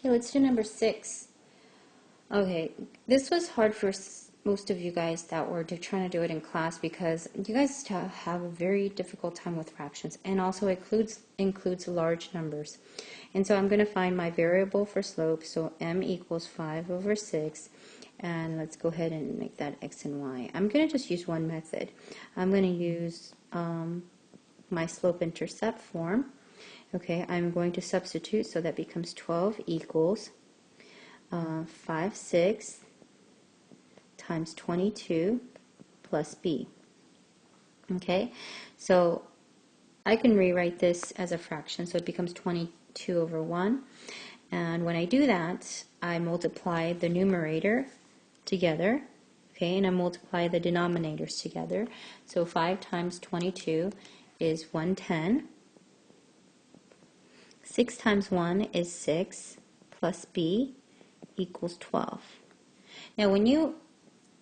Okay, let's do number 6. Okay, this was hard for most of you guys that were trying to do it in class because you guys have a very difficult time with fractions, and also includes large numbers. And so I'm going to find my variable for slope, so m equals 5 over 6, and let's go ahead and make that x and y. I'm going to just use one method. I'm going to use my slope-intercept form. Okay, I'm going to substitute, so that becomes 12 equals 5 6 times 22 plus b. Okay, so I can rewrite this as a fraction, so it becomes 22 over 1. And when I do that, I multiply the numerator together, okay, and I multiply the denominators together. So 5 times 22 is 110. 6 times 1 is 6 plus b equals 12. Now, when you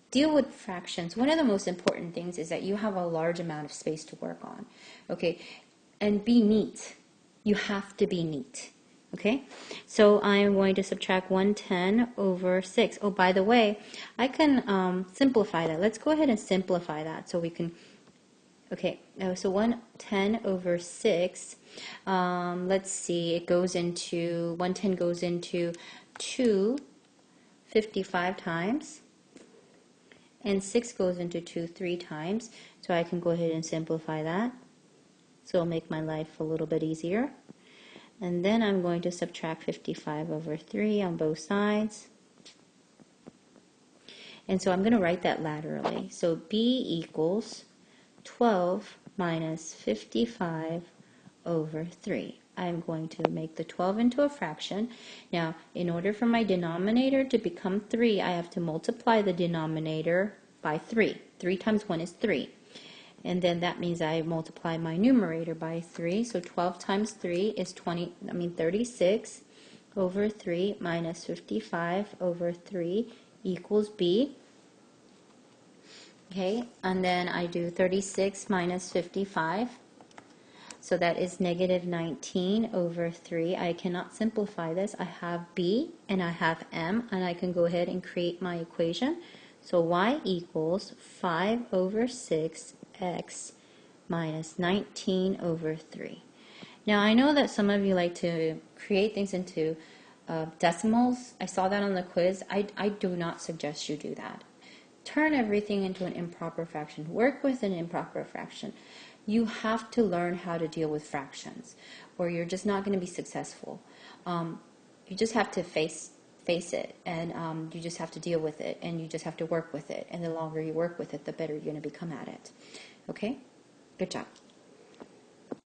deal with fractions, one of the most important things is that you have a large amount of space to work on, okay? And be neat. You have to be neat, okay? So I am going to subtract 110 over 6. Oh, by the way, I can simplify that. Let's go ahead and simplify that so we can, okay, so 110 over 6, let's see, it goes into, 110 goes into 2 55 times, and 6 goes into 2 3 times, so I can go ahead and simplify that. So it'll make my life a little bit easier. And then I'm going to subtract 55 over 3 on both sides. And so I'm going to write that laterally. So b equals 12 minus 55 over 3. I'm going to make the 12 into a fraction. Now, in order for my denominator to become 3, I have to multiply the denominator by 3. 3 times 1 is 3. And then that means I multiply my numerator by 3. So 12 times 3 is 36 over 3 minus 55 over 3 equals b. Okay, and then I do 36 minus 55. So that is negative 19 over 3. I cannot simplify this. I have b and I have m, and I can go ahead and create my equation. So y equals 5 over 6x minus 19 over 3. Now I know that some of you like to create things into decimals. I saw that on the quiz. I do not suggest you do that. Turn everything into an improper fraction. Work with an improper fraction. You have to learn how to deal with fractions, or you're just not going to be successful. You just have to face it, and you just have to deal with it, and you just have to work with it. And the longer you work with it, the better you're going to become at it. Okay? Good job.